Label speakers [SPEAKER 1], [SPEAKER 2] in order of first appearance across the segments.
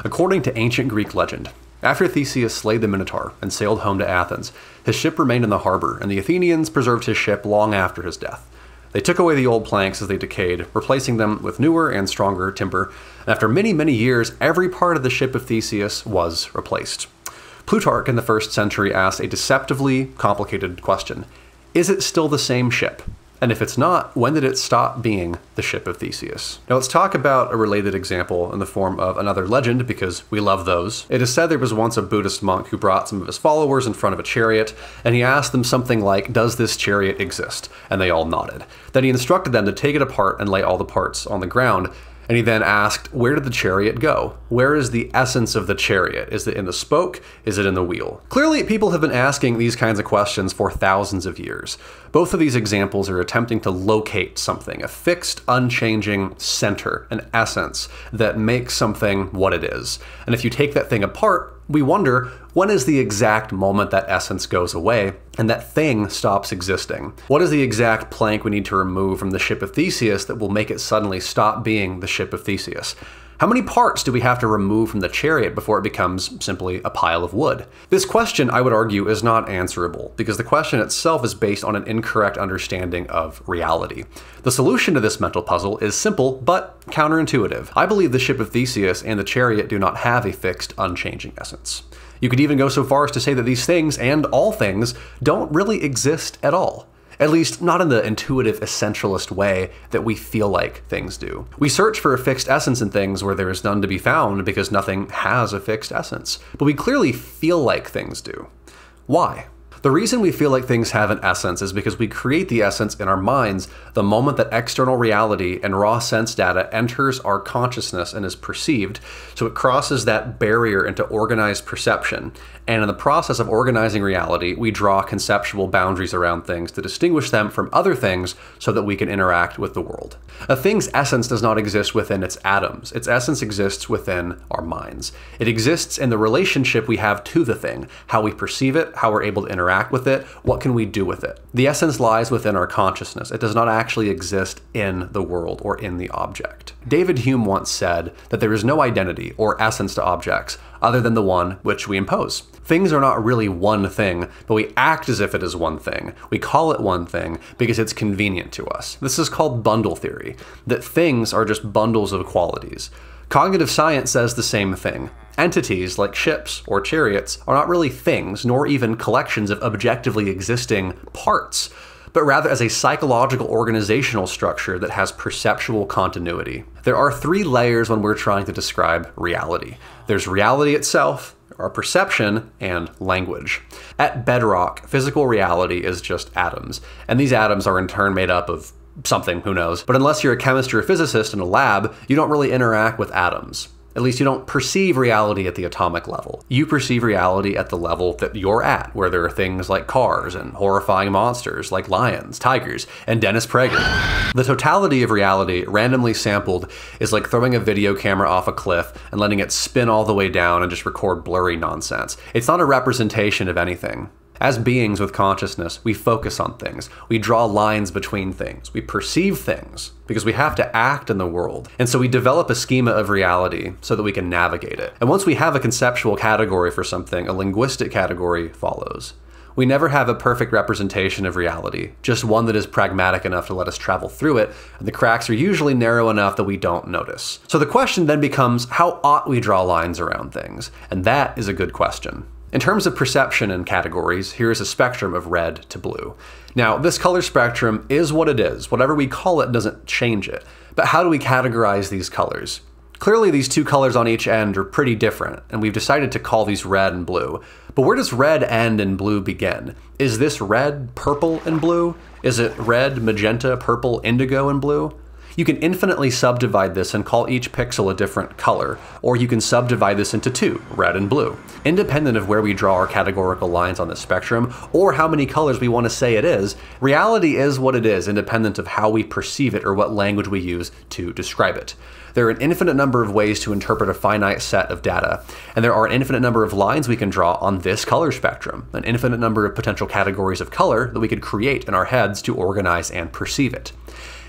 [SPEAKER 1] According to ancient Greek legend, after Theseus slayed the Minotaur and sailed home to Athens, his ship remained in the harbor, and the Athenians preserved his ship long after his death. They took away the old planks as they decayed, replacing them with newer and stronger timber, and after many, many years, every part of the ship of Theseus was replaced. Plutarch in the 1st century asked a deceptively complicated question. Is it still the same ship? And if it's not, when did it stop being the ship of Theseus? Now let's talk about a related example in the form of another legend, because we love those. It is said there was once a Buddhist monk who brought some of his followers in front of a chariot, and he asked them something like, "Does this chariot exist?" And they all nodded. Then he instructed them to take it apart and lay all the parts on the ground. And he then asked, where did the chariot go? Where is the essence of the chariot? Is it in the spoke? Is it in the wheel? Clearly, people have been asking these kinds of questions for thousands of years. Both of these examples are attempting to locate something, a fixed, unchanging center, an essence that makes something what it is. And if you take that thing apart, we wonder, when is the exact moment that essence goes away and that thing stops existing? What is the exact plank we need to remove from the ship of Theseus that will make it suddenly stop being the ship of Theseus? How many parts do we have to remove from the chariot before it becomes simply a pile of wood? This question, I would argue, is not answerable, because the question itself is based on an incorrect understanding of reality. The solution to this mental puzzle is simple, but counterintuitive. I believe the ship of Theseus and the chariot do not have a fixed, unchanging essence. You could even go so far as to say that these things, and all things, don't really exist at all. At least not in the intuitive essentialist way that we feel like things do. We search for a fixed essence in things where there is none to be found because nothing has a fixed essence. But we clearly feel like things do. Why? The reason we feel like things have an essence is because we create the essence in our minds the moment that external reality and raw sense data enters our consciousness and is perceived, so it crosses that barrier into organized perception. And in the process of organizing reality, we draw conceptual boundaries around things to distinguish them from other things so that we can interact with the world. A thing's essence does not exist within its atoms. Its essence exists within our minds. It exists in the relationship we have to the thing, how we perceive it, how we're able to interact with it, what can we do with it. The essence lies within our consciousness. It does not actually exist in the world or in the object. David Hume once said that there is no identity or essence to objects other than the one which we impose. Things are not really one thing, but we act as if it is one thing. We call it one thing because it's convenient to us. This is called bundle theory, that things are just bundles of qualities. Cognitive science says the same thing. Entities like ships or chariots are not really things, nor even collections of objectively existing parts, but rather as a psychological organizational structure that has perceptual continuity. There are 3 layers when we're trying to describe reality. There's reality itself, our perception, and language. At bedrock, physical reality is just atoms, and these atoms are in turn made up of something, who knows. But unless you're a chemist or a physicist in a lab, you don't really interact with atoms. At least you don't perceive reality at the atomic level. You perceive reality at the level that you're at, where there are things like cars and horrifying monsters like lions, tigers, and Dennis Prager. The totality of reality, randomly sampled, is like throwing a video camera off a cliff and letting it spin all the way down and just record blurry nonsense. It's not a representation of anything. As beings with consciousness, we focus on things. We draw lines between things. We perceive things because we have to act in the world. And so we develop a schema of reality so that we can navigate it. And once we have a conceptual category for something, a linguistic category follows. We never have a perfect representation of reality, just one that is pragmatic enough to let us travel through it, and the cracks are usually narrow enough that we don't notice. So the question then becomes, how ought we draw lines around things? And that is a good question. In terms of perception and categories, here is a spectrum of red to blue. Now, this color spectrum is what it is. Whatever we call it doesn't change it. But how do we categorize these colors? Clearly, these 2 colors on each end are pretty different, and we've decided to call these red and blue. But where does red end and blue begin? Is this red, purple, and blue? Is it red, magenta, purple, indigo, and blue? You can infinitely subdivide this and call each pixel a different color, or you can subdivide this into 2, red and blue. Independent of where we draw our categorical lines on the spectrum, or how many colors we want to say it is, reality is what it is, independent of how we perceive it or what language we use to describe it. There are an infinite number of ways to interpret a finite set of data, and there are an infinite number of lines we can draw on this color spectrum, an infinite number of potential categories of color that we could create in our heads to organize and perceive it.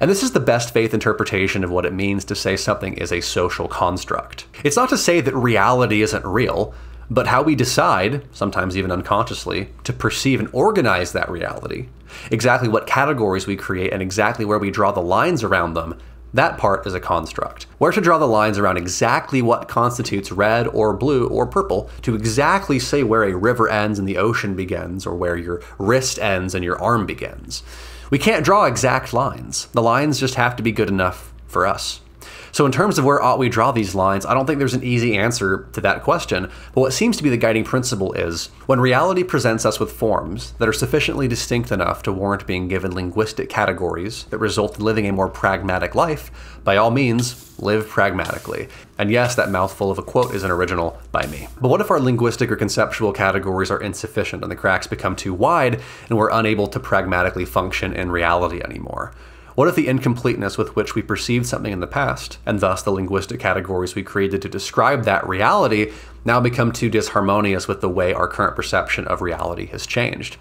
[SPEAKER 1] And this is the best faith interpretation of what it means to say something is a social construct. It's not to say that reality isn't real, but how we decide, sometimes even unconsciously, to perceive and organize that reality, exactly what categories we create and exactly where we draw the lines around them, that part is a construct. Where to draw the lines around exactly what constitutes red or blue or purple, to exactly say where a river ends and the ocean begins, or where your wrist ends and your arm begins. We can't draw exact lines. The lines just have to be good enough for us. So in terms of where ought we draw these lines, I don't think there's an easy answer to that question, but what seems to be the guiding principle is, when reality presents us with forms that are sufficiently distinct enough to warrant being given linguistic categories that result in living a more pragmatic life, by all means, live pragmatically. And yes, that mouthful of a quote is an original by me. But what if our linguistic or conceptual categories are insufficient and the cracks become too wide and we're unable to pragmatically function in reality anymore? What if the incompleteness with which we perceived something in the past, and thus the linguistic categories we created to describe that reality, now become too disharmonious with the way our current perception of reality has changed?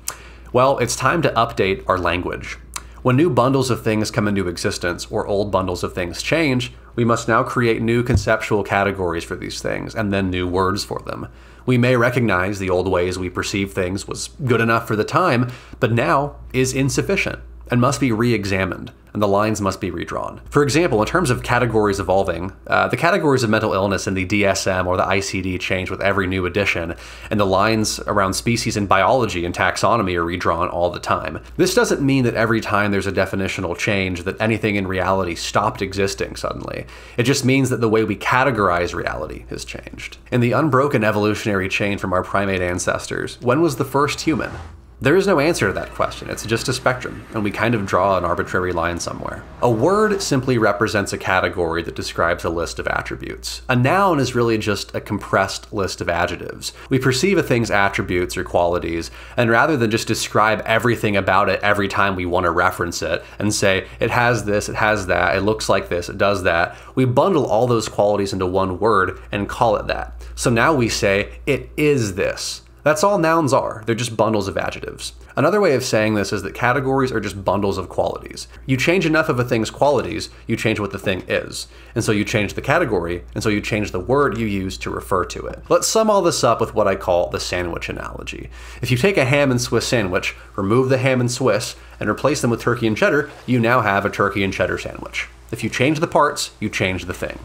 [SPEAKER 1] Well, it's time to update our language. When new bundles of things come into existence, or old bundles of things change, we must now create new conceptual categories for these things, and then new words for them. We may recognize the old ways we perceive things was good enough for the time, but now is insufficient and must be re-examined, and the lines must be redrawn. For example, in terms of categories evolving, the categories of mental illness in the DSM or the ICD change with every new edition, and the lines around species in biology and taxonomy are redrawn all the time. This doesn't mean that every time there's a definitional change that anything in reality stopped existing suddenly. It just means that the way we categorize reality has changed. In the unbroken evolutionary chain from our primate ancestors, when was the first human? There is no answer to that question. It's just a spectrum, and we kind of draw an arbitrary line somewhere. A word simply represents a category that describes a list of attributes. A noun is really just a compressed list of adjectives. We perceive a thing's attributes or qualities, and rather than just describe everything about it every time we want to reference it and say, it has this, it has that, it looks like this, it does that, we bundle all those qualities into one word and call it that. So now we say, it is this. That's all nouns are. They're just bundles of adjectives. Another way of saying this is that categories are just bundles of qualities. You change enough of a thing's qualities, you change what the thing is. And so you change the category, and so you change the word you use to refer to it. Let's sum all this up with what I call the sandwich analogy. If you take a ham and Swiss sandwich, remove the ham and Swiss, and replace them with turkey and cheddar, you now have a turkey and cheddar sandwich. If you change the parts, you change the thing.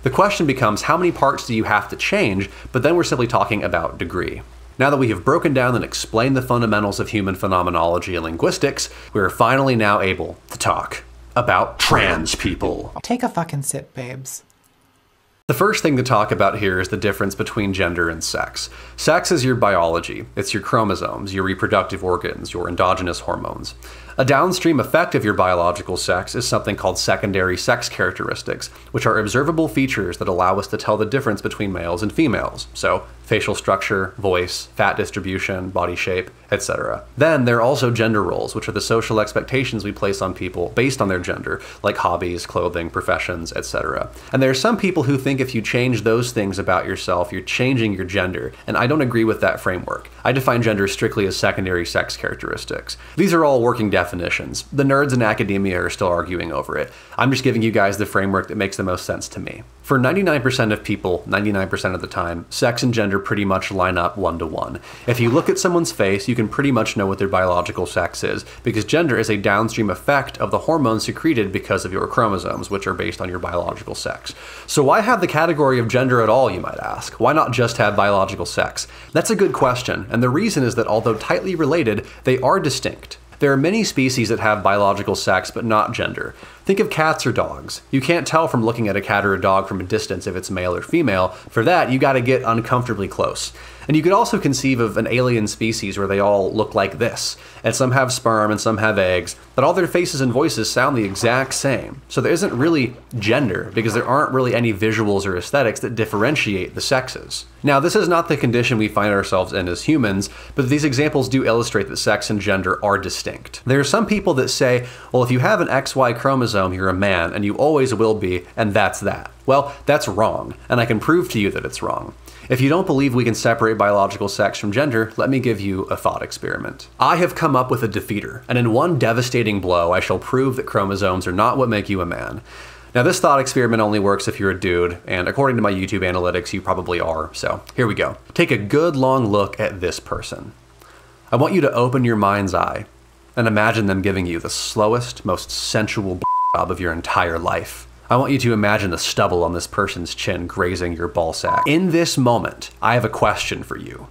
[SPEAKER 1] The question becomes, how many parts do you have to change? But then we're simply talking about degree. Now that we have broken down and explained the fundamentals of human phenomenology and linguistics, we are finally now able to talk about trans people.
[SPEAKER 2] Take a fucking sip, babes.
[SPEAKER 1] The first thing to talk about here is the difference between gender and sex. Sex is your biology. It's your chromosomes, your reproductive organs, your endogenous hormones. A downstream effect of your biological sex is something called secondary sex characteristics, which are observable features that allow us to tell the difference between males and females. So, facial structure, voice, fat distribution, body shape, etc. Then there are also gender roles, which are the social expectations we place on people based on their gender, like hobbies, clothing, professions, etc. And there are some people who think if you change those things about yourself, you're changing your gender, and I don't agree with that framework. I define gender strictly as secondary sex characteristics. These are all working definitions. The nerds in academia are still arguing over it. I'm just giving you guys the framework that makes the most sense to me. For 99% of people, 99% of the time, sex and gender pretty much line up one-to-one. If you look at someone's face, you can pretty much know what their biological sex is, because gender is a downstream effect of the hormones secreted because of your chromosomes, which are based on your biological sex. So why have the category of gender at all, you might ask? Why not just have biological sex? That's a good question, and the reason is that although tightly related, they are distinct. There are many species that have biological sex but not gender. Think of cats or dogs. You can't tell from looking at a cat or a dog from a distance if it's male or female. For that, you gotta get uncomfortably close. And you could also conceive of an alien species where they all look like this, and some have sperm and some have eggs, but all their faces and voices sound the exact same. So there isn't really gender, because there aren't really any visuals or aesthetics that differentiate the sexes. Now, this is not the condition we find ourselves in as humans, but these examples do illustrate that sex and gender are distinct. There are some people that say, well, if you have an XY chromosome, chromosome, you're a man, and you always will be, and that's that. Well, that's wrong, and I can prove to you that it's wrong. If you don't believe we can separate biological sex from gender, let me give you a thought experiment. I have come up with a defeater, and in one devastating blow, I shall prove that chromosomes are not what make you a man. Now, this thought experiment only works if you're a dude, and according to my YouTube analytics, you probably are, so here we go. Take a good long look at this person. I want you to open your mind's eye and imagine them giving you the slowest, most sensual job of your entire life. I want you to imagine the stubble on this person's chin grazing your ballsack. In this moment, I have a question for you.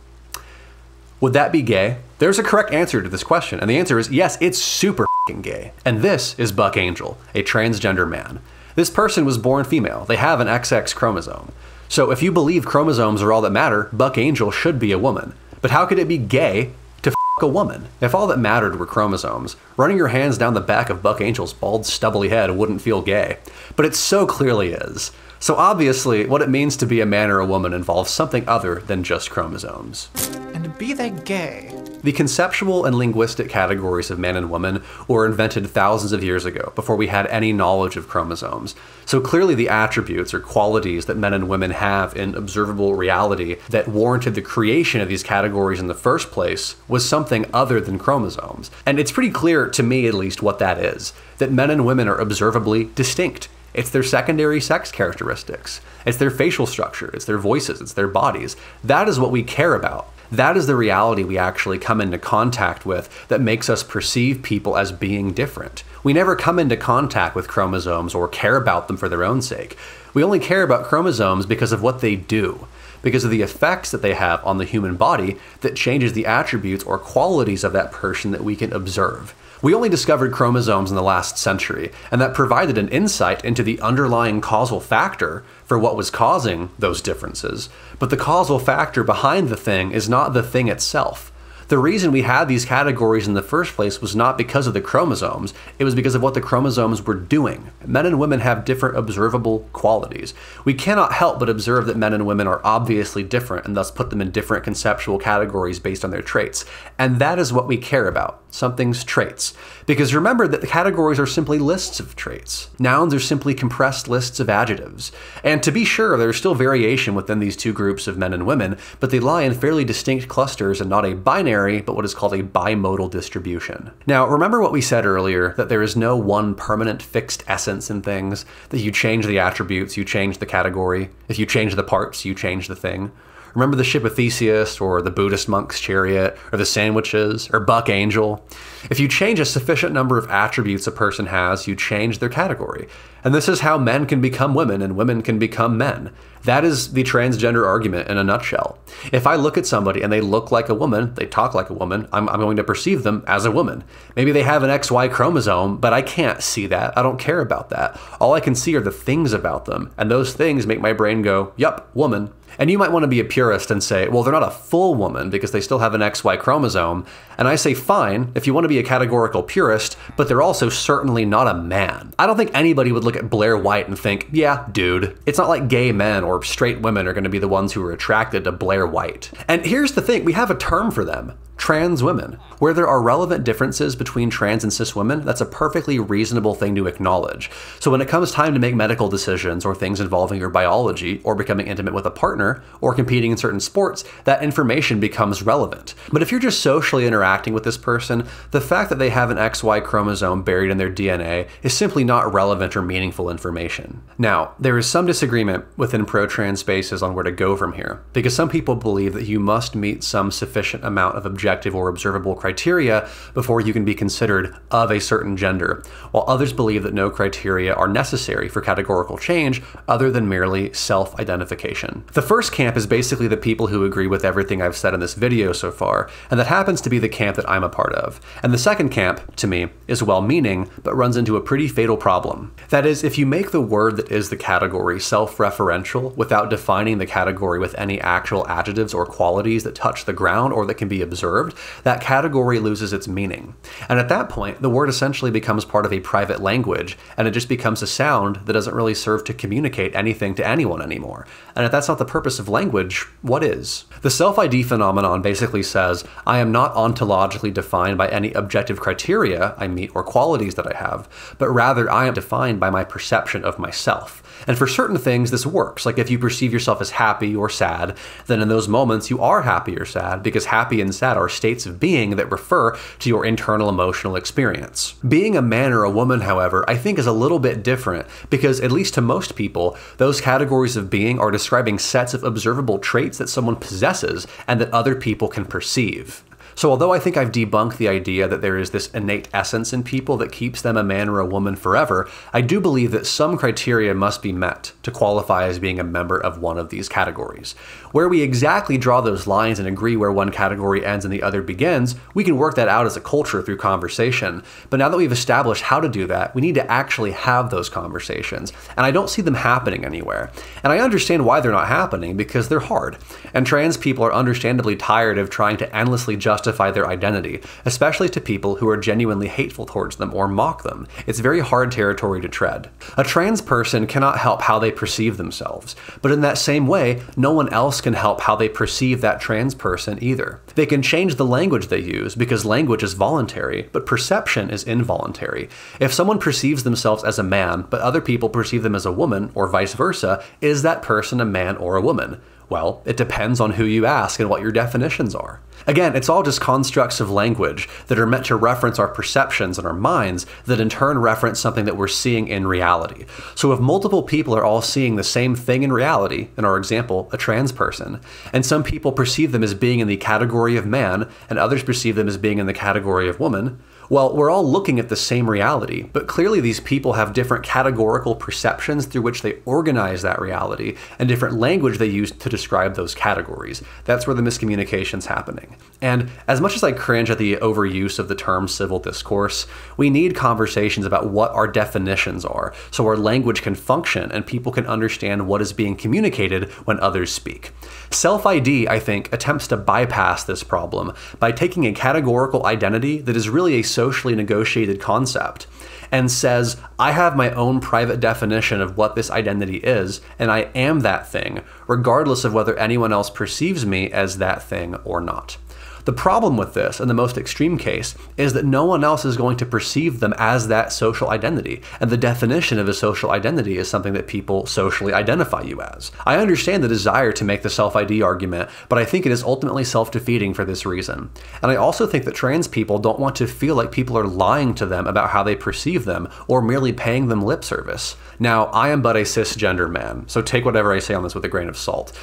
[SPEAKER 1] Would that be gay? There's a correct answer to this question, and the answer is yes, it's super gay. And this is Buck Angel, a transgender man. This person was born female. They have an XX chromosome. So if you believe chromosomes are all that matter, Buck Angel should be a woman. But how could it be gay to f a woman? If all that mattered were chromosomes, running your hands down the back of Buck Angel's bald, stubbly head wouldn't feel gay. But it so clearly is. So obviously, what it means to be a man or a woman involves something other than just chromosomes.
[SPEAKER 2] And be they gay?
[SPEAKER 1] The conceptual and linguistic categories of man and woman were invented thousands of years ago, before we had any knowledge of chromosomes. So clearly the attributes or qualities that men and women have in observable reality that warranted the creation of these categories in the first place was something other than chromosomes. And it's pretty clear, to me at least, what that is. That men and women are observably distinct. It's their secondary sex characteristics. It's their facial structure. It's their voices. It's their bodies. That is what we care about. That is the reality we actually come into contact with that makes us perceive people as being different. We never come into contact with chromosomes or care about them for their own sake. We only care about chromosomes because of what they do, because of the effects that they have on the human body that changes the attributes or qualities of that person that we can observe. We only discovered chromosomes in the last century, and that provided an insight into the underlying causal factor for what was causing those differences. But the causal factor behind the thing is not the thing itself. The reason we had these categories in the first place was not because of the chromosomes, it was because of what the chromosomes were doing. Men and women have different observable qualities. We cannot help but observe that men and women are obviously different and thus put them in different conceptual categories based on their traits. And that is what we care about, something's traits. Because remember that the categories are simply lists of traits. Nouns are simply compressed lists of adjectives. And to be sure, there's still variation within these two groups of men and women, but they lie in fairly distinct clusters and not a binary, but what is called a bimodal distribution. Now, remember what we said earlier, that there is no one permanent fixed essence in things, that you change the attributes, you change the category. If you change the parts, you change the thing. Remember the ship of Theseus, or the Buddhist monk's chariot, or the sandwiches, or Buck Angel? If you change a sufficient number of attributes a person has, you change their category. And this is how men can become women and women can become men. That is the transgender argument in a nutshell. If I look at somebody and they look like a woman, they talk like a woman, I'm going to perceive them as a woman. Maybe they have an XY chromosome, but I can't see that. I don't care about that. All I can see are the things about them, and those things make my brain go, yup, woman. And you might want to be a purist and say, well, they're not a full woman because they still have an XY chromosome. And I say, fine, if you want to be a categorical purist, but they're also certainly not a man. I don't think anybody would look at Blair White and think, yeah, dude. It's not like gay men or straight women are going to be the ones who are attracted to Blair White. And here's the thing, we have a term for them. Trans women. Where there are relevant differences between trans and cis women, that's a perfectly reasonable thing to acknowledge. So when it comes time to make medical decisions or things involving your biology or becoming intimate with a partner or competing in certain sports, that information becomes relevant. But if you're just socially interacting with this person, the fact that they have an XY chromosome buried in their DNA is simply not relevant or meaningful information. Now, there is some disagreement within pro-trans spaces on where to go from here, because some people believe that you must meet some sufficient amount of objective or observable criteria before you can be considered of a certain gender, while others believe that no criteria are necessary for categorical change other than merely self-identification. The first camp is basically the people who agree with everything I've said in this video so far, and that happens to be the camp that I'm a part of. And the second camp, to me, is well-meaning, but runs into a pretty fatal problem. That is, if you make the word that is the category self-referential without defining the category with any actual adjectives or qualities that touch the ground or that can be observed, observed, that category loses its meaning. And at that point, the word essentially becomes part of a private language, and it just becomes a sound that doesn't really serve to communicate anything to anyone anymore. And if that's not the purpose of language, what is? The self-ID phenomenon basically says, I am not ontologically defined by any objective criteria I meet or qualities that I have, but rather I am defined by my perception of myself. And for certain things, this works. Like if you perceive yourself as happy or sad, then in those moments you are happy or sad, because happy and sad are states of being that refer to your internal emotional experience. Being a man or a woman, however, I think is a little bit different, because at least to most people, those categories of being are describing sets of observable traits that someone possesses and that other people can perceive. So although I think I've debunked the idea that there is this innate essence in people that keeps them a man or a woman forever, I do believe that some criteria must be met to qualify as being a member of one of these categories. Where we exactly draw those lines and agree where one category ends and the other begins, we can work that out as a culture through conversation. But now that we've established how to do that, we need to actually have those conversations. And I don't see them happening anywhere. And I understand why they're not happening, because they're hard. And trans people are understandably tired of trying to endlessly justify their identity, especially to people who are genuinely hateful towards them or mock them. It's very hard territory to tread. A trans person cannot help how they perceive themselves, but in that same way, no one else can help how they perceive that trans person either. They can change the language they use because language is voluntary, but perception is involuntary. If someone perceives themselves as a man, but other people perceive them as a woman, or vice versa, is that person a man or a woman? Well, it depends on who you ask and what your definitions are. Again, it's all just constructs of language that are meant to reference our perceptions and our minds that in turn reference something that we're seeing in reality. So if multiple people are all seeing the same thing in reality, in our example, a trans person, and some people perceive them as being in the category of man and others perceive them as being in the category of woman, well, we're all looking at the same reality, but clearly these people have different categorical perceptions through which they organize that reality and different language they use to describe those categories. That's where the miscommunication's happening. And as much as I cringe at the overuse of the term civil discourse, we need conversations about what our definitions are so our language can function and people can understand what is being communicated when others speak. Self-ID, I think, attempts to bypass this problem by taking a categorical identity that is really a socially negotiated concept and says, I have my own private definition of what this identity is, and I am that thing, regardless of whether anyone else perceives me as that thing or not. The problem with this, in the most extreme case, is that no one else is going to perceive them as that social identity, and the definition of a social identity is something that people socially identify you as. I understand the desire to make the self-ID argument, but I think it is ultimately self-defeating for this reason. And I also think that trans people don't want to feel like people are lying to them about how they perceive them, or merely paying them lip service. Now, I am but a cisgender man, so take whatever I say on this with a grain of salt.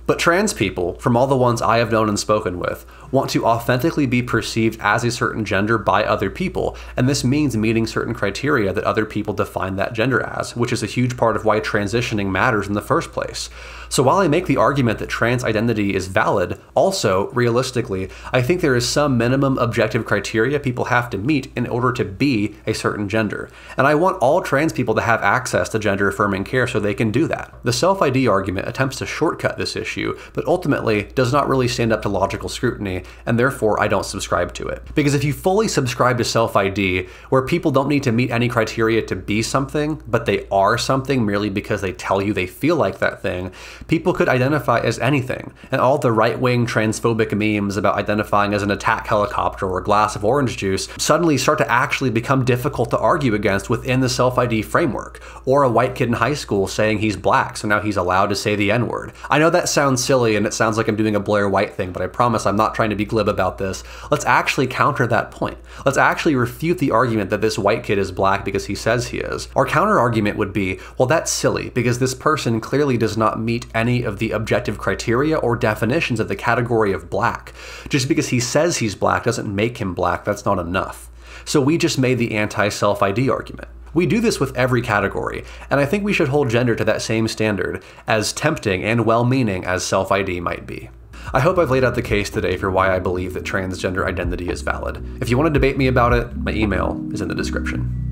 [SPEAKER 1] But trans people, from all the ones I have known and spoken with, want to authentically be perceived as a certain gender by other people, and this means meeting certain criteria that other people define that gender as, which is a huge part of why transitioning matters in the first place. So while I make the argument that trans identity is valid, also, realistically, I think there is some minimum objective criteria people have to meet in order to be a certain gender. And I want all trans people to have access to gender-affirming care so they can do that. The self-ID argument attempts to shortcut this issue, but ultimately does not really stand up to logical scrutiny, and therefore I don't subscribe to it. Because if you fully subscribe to self-ID, where people don't need to meet any criteria to be something, but they are something merely because they tell you they feel like that thing, people could identify as anything, and all the right-wing transphobic memes about identifying as an attack helicopter or a glass of orange juice suddenly start to actually become difficult to argue against within the self-ID framework, or a white kid in high school saying he's black, so now he's allowed to say the N-word. I know that sounds silly and it sounds like I'm doing a Blair White thing, but I promise I'm not trying to be glib about this. Let's actually counter that point. Let's actually refute the argument that this white kid is black because he says he is. Our counter argument would be, well, that's silly because this person clearly does not meet any of the objective criteria or definitions of the category of black. Just because he says he's black doesn't make him black. That's not enough. So we just made the anti-self-ID argument. We do this with every category, and I think we should hold gender to that same standard, as tempting and well-meaning as self-ID might be. I hope I've laid out the case today for why I believe that transgender identity is valid. If you want to debate me about it, my email is in the description.